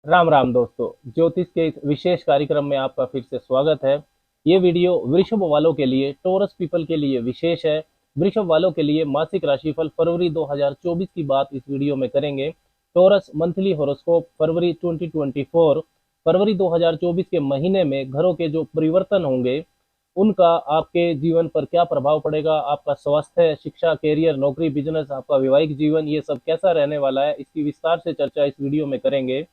राम राम दोस्तों, ज्योतिष के इस विशेष कार्यक्रम में आपका फिर से स्वागत है। ये वीडियो वृषभ वालों के लिए, टोरस पीपल के लिए विशेष है। वृषभ वालों के लिए मासिक राशिफल फरवरी 2024 की बात इस वीडियो में करेंगे। टोरस मंथली हॉरोस्कोप फरवरी 2024, फरवरी 2024 के महीने में घरों के जो परिवर्तन होंगे उनका आपके जीवन पर क्या प्रभाव पड़ेगा, आपका स्वास्थ्य, शिक्षा, कैरियर, नौकरी, बिजनेस, आपका वैवाहिक जीवन, ये सब कैसा रहने वाला है, इसकी विस्तार से चर्चा इस वीडियो में करेंगे।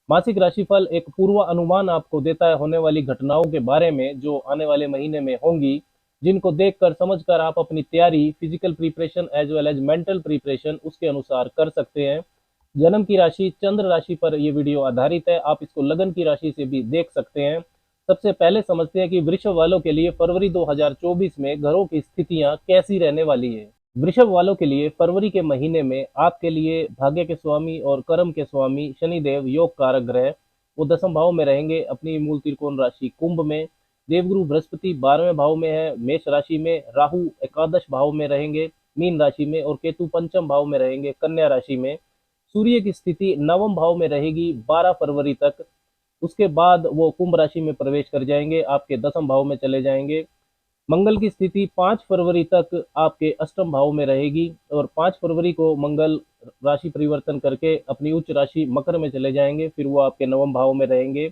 मासिक राशिफल एक पूर्व अनुमान आपको देता है होने वाली घटनाओं के बारे में जो आने वाले महीने में होंगी, जिनको देखकर समझकर आप अपनी तैयारी, physical preparation as well as mental preparation उसके अनुसार कर सकते हैं। जन्म की राशि चंद्र राशि पर यह वीडियो आधारित है, आप इसको लगन की राशि से भी देख सकते हैं। सबसे पहले समझते हैं कि वृषभ वालों के लिए फरवरी 2024 में घरों की स्थितियां कैसी रहने वाली है। वृषभ वालों के लिए फरवरी के महीने में आपके लिए भाग्य के स्वामी और कर्म के स्वामी शनिदेव योग कारक ग्रह वो दसम भाव में रहेंगे, अपनी मूल त्रिकोण राशि कुंभ में। देवगुरु बृहस्पति 12वें भाव में है, मेष राशि में। राहु एकादश भाव में रहेंगे, मीन राशि में। और केतु पंचम भाव में रहेंगे, कन्या राशि में। सूर्य की स्थिति नवम भाव में रहेगी 12 फरवरी तक। उसके बाद वो कुंभ राशि में प्रवेश कर जाएंगे, आपके दसम भाव में चले जाएंगे। मंगल की स्थिति 5 फरवरी तक आपके अष्टम भाव में रहेगी और 5 फरवरी को मंगल राशि परिवर्तन करके अपनी उच्च राशि मकर में चले जाएंगे, फिर वो आपके नवम भाव में रहेंगे।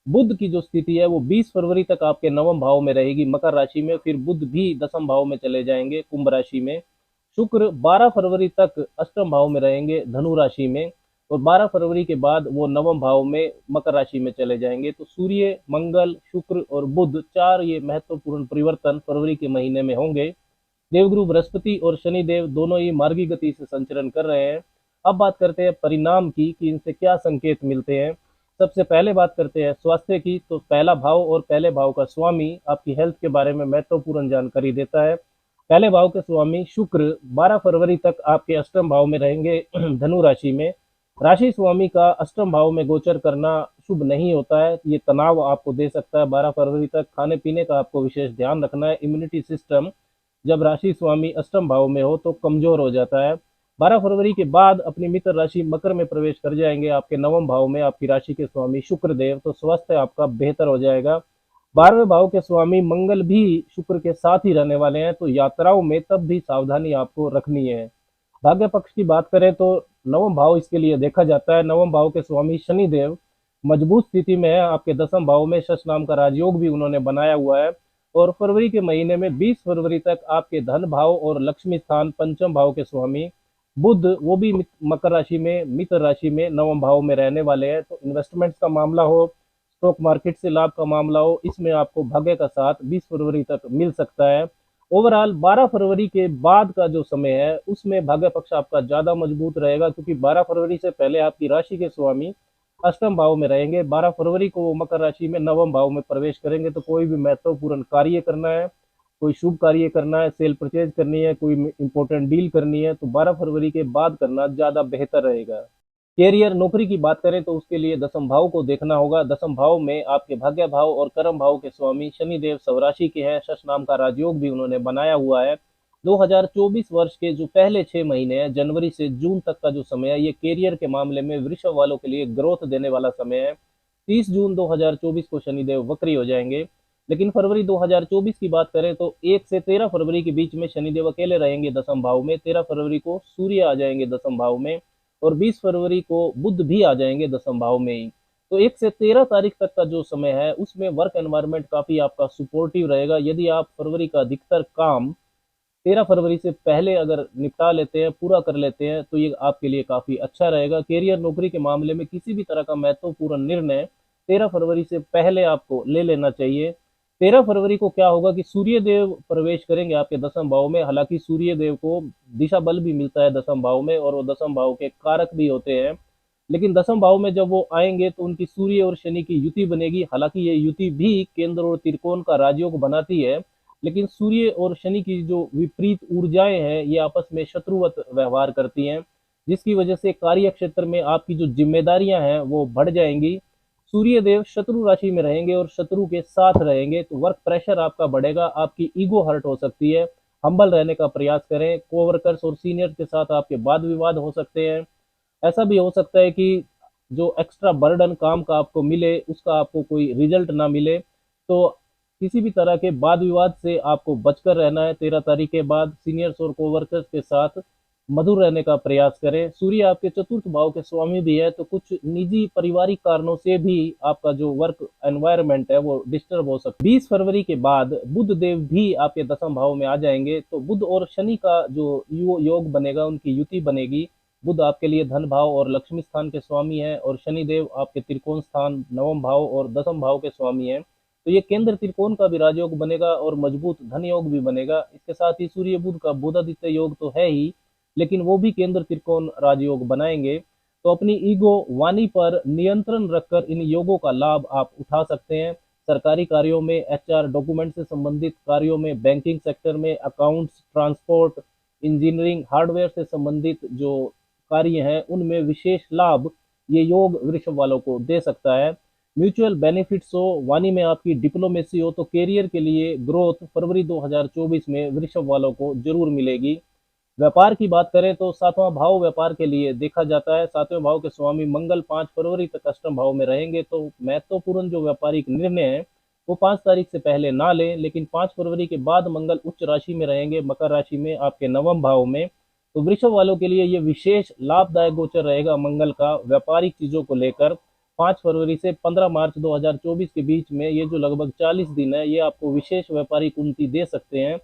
बुध की जो स्थिति है वो 20 फरवरी तक आपके नवम भाव में रहेगी मकर राशि में, फिर बुध भी दसम भाव में चले जाएंगे कुंभ राशि में। शुक्र 12 फरवरी तक अष्टम भाव में रहेंगे धनु राशि में और 12 फरवरी के बाद वो नवम भाव में मकर राशि में चले जाएंगे। तो सूर्य, मंगल, शुक्र और बुध, चार ये महत्वपूर्ण परिवर्तन फरवरी के महीने में होंगे। देवगुरु बृहस्पति और शनिदेव दोनों ही मार्गी गति से संचरण कर रहे हैं। अब बात करते हैं परिणाम की कि इनसे क्या संकेत मिलते हैं। सबसे पहले बात करते हैं स्वास्थ्य की। तो पहला भाव और पहले भाव का स्वामी आपकी हेल्थ के बारे में महत्वपूर्ण जानकारी देता है। पहले भाव के स्वामी शुक्र 12 फरवरी तक आपके अष्टम भाव में रहेंगे धनु राशि में। राशि स्वामी का अष्टम भाव में गोचर करना शुभ नहीं होता है, ये तनाव आपको दे सकता है 12 फरवरी तक। खाने पीने का आपको विशेष ध्यान रखना है। इम्यूनिटी सिस्टम जब राशि स्वामी अष्टम भाव में हो तो कमजोर हो जाता है। 12 फरवरी के बाद अपनी मित्र राशि मकर में प्रवेश कर जाएंगे, आपके नवम भाव में आपकी राशि के स्वामी शुक्र देव, तो स्वास्थ्य आपका बेहतर हो जाएगा। 12वें भाव के स्वामी मंगल भी शुक्र के साथ ही रहने वाले हैं, तो यात्राओं में तब भी सावधानी आपको रखनी है। भाग्य पक्ष की बात करें तो नवम भाव इसके लिए देखा जाता है। नवम भाव के स्वामी शनिदेव मजबूत स्थिति में है, आपके दसम भाव में शश नाम का राजयोग भी उन्होंने बनाया हुआ है। और फरवरी के महीने में 20 फरवरी तक आपके धन भाव और लक्ष्मी स्थान पंचम भाव के स्वामी बुध वो भी मकर राशि में, मित्र राशि में नवम भाव में रहने वाले हैं। तो इन्वेस्टमेंट्स का मामला हो, स्टॉक मार्केट से लाभ का मामला हो, इसमें आपको भाग्य का साथ 20 फरवरी तक मिल सकता है। ओवरऑल 12 फरवरी के बाद का जो समय है उसमें भाग्य पक्ष आपका ज्यादा मजबूत रहेगा, क्योंकि 12 फरवरी से पहले आपकी राशि के स्वामी अष्टम भाव में रहेंगे। 12 फरवरी को वो मकर राशि में नवम भाव में प्रवेश करेंगे। तो कोई भी महत्वपूर्ण कार्य करना है, कोई शुभ कार्य करना है, सेल परचेज करनी है, कोई इंपॉर्टेंट डील करनी है, तो 12 फरवरी के बाद करना ज्यादा बेहतर रहेगा। कैरियर, नौकरी की बात करें तो उसके लिए दसम भाव को देखना होगा। दसम भाव में आपके भाग्य भाव और कर्म भाव के स्वामी शनिदेव स्वराशि के हैं, शश नाम का राजयोग भी उन्होंने बनाया हुआ है। 2024 वर्ष के जो पहले 6 महीने हैं, जनवरी से जून तक का जो समय है, ये कैरियर के मामले में वृषभ वालों के लिए ग्रोथ देने वाला समय है। 30 जून 2024 को शनिदेव वक्री हो जाएंगे। लेकिन फरवरी 2024 की बात करें तो 1 से 13 फरवरी के बीच में शनिदेव अकेले रहेंगे दसम भाव में। 13 फरवरी को सूर्य आ जाएंगे दसम भाव में और 20 फरवरी को बुध भी आ जाएंगे दसम भाव में ही। तो 1 से 13 तारीख तक का जो समय है उसमें वर्क एनवायरनमेंट काफी आपका सुपोर्टिव रहेगा। यदि आप फरवरी का अधिकतर काम 13 फरवरी से पहले अगर निपटा लेते हैं, पूरा कर लेते हैं, तो ये आपके लिए काफी अच्छा रहेगा। कैरियर, नौकरी के मामले में किसी भी तरह का महत्वपूर्ण निर्णय 13 फरवरी से पहले आपको ले लेना चाहिए। 13 फरवरी को क्या होगा कि सूर्य देव प्रवेश करेंगे आपके दसम भाव में। हालांकि सूर्य देव को दिशा बल भी मिलता है दसम भाव में और वो दसम भाव के कारक भी होते हैं, लेकिन दसम भाव में जब वो आएंगे तो उनकी सूर्य और शनि की युति बनेगी। हालांकि ये युति भी केंद्र और त्रिकोण का राजयोग बनाती है, लेकिन सूर्य और शनि की जो विपरीत ऊर्जाएं हैं ये आपस में शत्रुवत व्यवहार करती हैं, जिसकी वजह से कार्य क्षेत्र में आपकी जो जिम्मेदारियां हैं वो बढ़ जाएंगी। सूर्य देव शत्रु राशि में रहेंगे और शत्रु के साथ रहेंगे, तो वर्क प्रेशर आपका बढ़ेगा, आपकी ईगो हर्ट हो सकती है। हम्बल रहने का प्रयास करें। कोवर्कर्स और सीनियर के साथ आपके वाद विवाद हो सकते हैं। ऐसा भी हो सकता है कि जो एक्स्ट्रा बर्डन काम का आपको मिले उसका आपको कोई रिजल्ट ना मिले। तो किसी भी तरह के वाद विवाद से आपको बचकर रहना है। 13 तारीख के बाद सीनियर्स और कोवर्कर्स के साथ मधुर रहने का प्रयास करें। सूर्य आपके चतुर्थ भाव के स्वामी भी है, तो कुछ निजी पारिवारिक कारणों से भी आपका जो वर्क एनवायरनमेंट है वो डिस्टर्ब हो सकता है। 20 फरवरी के बाद बुध देव भी आपके दसम भाव में आ जाएंगे, तो बुध और शनि का जो योग बनेगा, उनकी युति बनेगी। बुध आपके लिए धन भाव और लक्ष्मी स्थान के स्वामी है, और शनि देव आपके त्रिकोण स्थान, नवम भाव और दसम भाव के स्वामी है। तो ये केंद्र त्रिकोण का भी राजयोग बनेगा और मजबूत धन योग भी बनेगा। इसके साथ ही सूर्य बुध का बुधादित्य योग तो है ही, लेकिन वो भी केंद्र त्रिकोण राजयोग बनाएंगे। तो अपनी ईगो वाणी पर नियंत्रण रखकर इन योगों का लाभ आप उठा सकते हैं। सरकारी कार्यों में, एचआर डॉक्यूमेंट से संबंधित कार्यों में, बैंकिंग सेक्टर में, अकाउंट्स, ट्रांसपोर्ट, इंजीनियरिंग, हार्डवेयर से संबंधित जो कार्य हैं उनमें विशेष लाभ ये योग वृषभ वालों को दे सकता है। म्यूचुअल बेनिफिट्स हो, वाणी में आपकी डिप्लोमेसी हो, तो कैरियर के लिए ग्रोथ फरवरी 2024 में वृषभ वालों को जरूर मिलेगी। व्यापार की बात करें तो सातवां भाव व्यापार के लिए देखा जाता है। सातवें भाव के स्वामी मंगल 5 फरवरी तक अष्टम भाव में रहेंगे, तो महत्वपूर्ण जो व्यापारिक निर्णय है वो 5 तारीख से पहले ना लें। लेकिन 5 फरवरी के बाद मंगल उच्च राशि में रहेंगे, मकर राशि में, आपके नवम भाव में। तो वृषभ वालों के लिए ये विशेष लाभदायक गोचर रहेगा मंगल का व्यापारिक चीजों को लेकर। 5 फरवरी से 15 मार्च 2024 के बीच में ये जो लगभग 40 दिन है, ये आपको विशेष व्यापारिक उन्नति दे सकते हैं।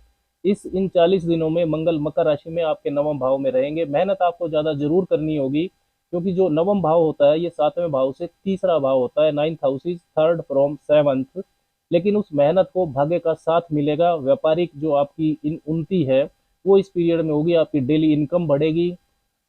इन 40 दिनों में मंगल मकर राशि में आपके नवम भाव में रहेंगे। मेहनत आपको ज्यादा जरूर करनी होगी, क्योंकि जो नवम भाव होता है ये सातवें भाव से तीसरा भाव होता है। 9th house is third from 7th। लेकिन उस मेहनत को भाग्य का साथ मिलेगा। व्यापारिक जो आपकी उन्नति है वो इस पीरियड में होगी। आपकी डेली इनकम बढ़ेगी,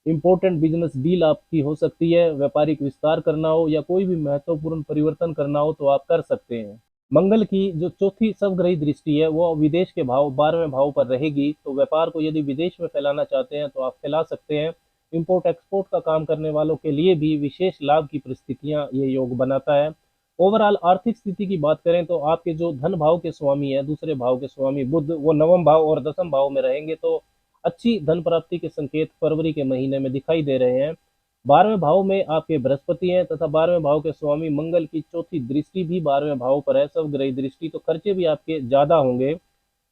इंपॉर्टेंट बिजनेस डील आपकी हो सकती है। व्यापारिक विस्तार करना हो या कोई भी महत्वपूर्ण परिवर्तन करना हो तो आप कर सकते हैं। मंगल की जो चौथी सबग्रही दृष्टि है वो विदेश के भाव 12वें भाव पर रहेगी, तो व्यापार को यदि विदेश में फैलाना चाहते हैं तो आप फैला सकते हैं। इंपोर्ट एक्सपोर्ट का काम करने वालों के लिए भी विशेष लाभ की परिस्थितियां ये योग बनाता है। ओवरऑल आर्थिक स्थिति की बात करें तो आपके जो धन भाव के स्वामी है, दूसरे भाव के स्वामी बुध, वो नवम भाव और दसम भाव में रहेंगे, तो अच्छी धन प्राप्ति के संकेत फरवरी के महीने में दिखाई दे रहे हैं। 12वें भाव में आपके बृहस्पति हैं, तथा 12वें भाव के स्वामी मंगल की चौथी दृष्टि भी 12वें भाव पर है, सब ग्रही दृष्टि, तो खर्चे भी आपके ज्यादा होंगे।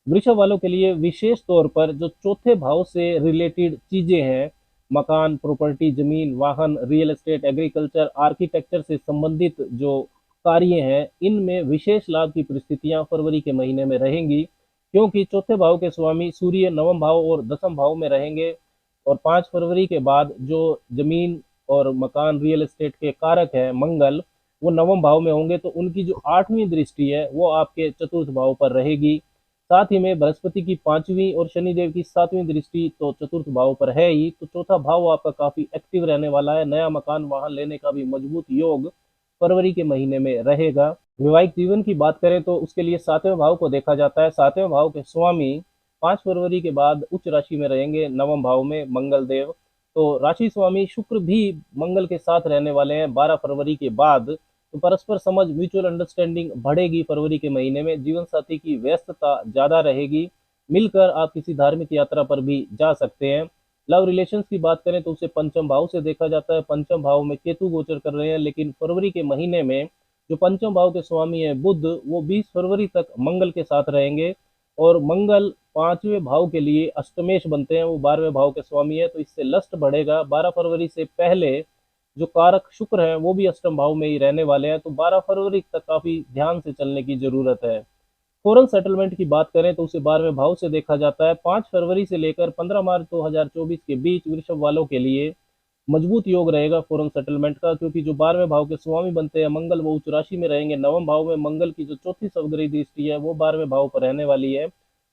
वृषभ वालों के लिए विशेष तौर पर जो चौथे भाव से रिलेटेड चीजें हैं, मकान, प्रॉपर्टी, जमीन, वाहन, रियल एस्टेट, एग्रीकल्चर, आर्किटेक्चर से संबंधित जो कार्य हैं, इनमें विशेष लाभ की परिस्थितियां फरवरी के महीने में रहेंगी, क्योंकि चौथे भाव के स्वामी सूर्य नवम भाव और दसम भाव में रहेंगे। और 5 फरवरी के बाद जो जमीन और मकान, रियल एस्टेट के कारक है मंगल, वो नवम भाव में होंगे, तो उनकी जो 8वीं दृष्टि है वो आपके चतुर्थ भाव पर रहेगी। साथ ही में बृहस्पति की 5वीं और शनिदेव की 7वीं दृष्टि तो चतुर्थ भाव पर है ही, तो चौथा भाव आपका काफी एक्टिव रहने वाला है। नया मकान, वाहन लेने का भी मजबूत योग फरवरी के महीने में रहेगा। वैवाहिक जीवन की बात करें तो उसके लिए 7वें भाव को देखा जाता है। 7वें भाव के स्वामी 5 फरवरी के बाद उच्च राशि में रहेंगे, नवम भाव में मंगल देव। तो राशि स्वामी शुक्र भी मंगल के साथ रहने वाले हैं 12 फरवरी के बाद। तो परस्पर समझ, म्यूचुअल अंडरस्टैंडिंग बढ़ेगी फरवरी के महीने में। जीवन साथी की व्यस्तता ज्यादा रहेगी, मिलकर आप किसी धार्मिक यात्रा पर भी जा सकते हैं। लव रिलेशंस की बात करें तो उसे पंचम भाव से देखा जाता है। पंचम भाव में केतु गोचर कर रहे हैं, लेकिन फरवरी के महीने में जो पंचम भाव के स्वामी है बुध, वो 20 फरवरी तक मंगल के साथ रहेंगे। और मंगल 5वें भाव के लिए अष्टमेश बनते हैं, वो 12वें भाव के स्वामी है, तो इससे लस्ट बढ़ेगा। 12 फरवरी से पहले जो कारक शुक्र है वो भी अष्टम भाव में ही रहने वाले हैं, तो 12 फरवरी तक काफी ध्यान से चलने की जरूरत है। फॉरेन सेटलमेंट की बात करें तो उसे 12वें भाव से देखा जाता है। 5 फरवरी से लेकर 15 मार्च 2024 के बीच वृषभ वालों के लिए मजबूत योग रहेगा फॉरेन सेटलमेंट का, क्योंकि जो 12वें भाव के स्वामी बनते हैं मंगल, वो उच्च राशि में रहेंगे। नवम भाव में मंगल की जो चौथी सवग्रही दृष्टि है वो 12वें भाव पर रहने वाली है।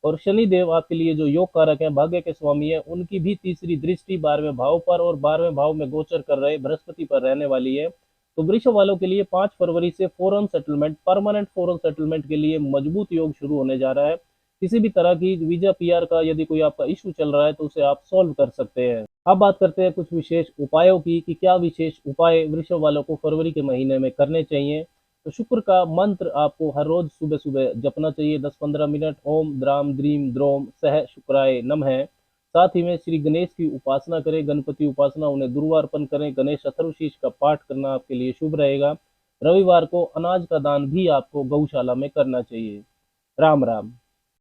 और शनि देव आपके लिए जो योग कारक है, भाग्य के स्वामी है, उनकी भी तीसरी दृष्टि 12वें भाव पर और 12वें भाव में गोचर कर रहे बृहस्पति पर रहने वाली है। तो वृषभ वालों के लिए 5 फरवरी से foreign settlement, permanent foreign settlement के लिए मजबूत योग शुरू होने जा रहा है। किसी भी तरह की वीजा पीआर का यदि कोई आपका इशू चल रहा है तो उसे आप सॉल्व कर सकते हैं। अब बात करते हैं कुछ विशेष उपायों की कि क्या विशेष उपाय वृषभ वालों को फरवरी के महीने में करने चाहिए। तो शुक्र का मंत्र आपको हर रोज सुबह सुबह जपना चाहिए 10-15 मिनट। ओम द्राम द्रीम द्रोम सह शुक्राय नमः। साथ ही में श्री गणेश की उपासना करें, गणपति उपासना, उन्हें दुर्वार्पण करें। गणेश अथर्वशीष का पाठ करना आपके लिए शुभ रहेगा। रविवार को अनाज का दान भी आपको गौशाला में करना चाहिए। राम राम।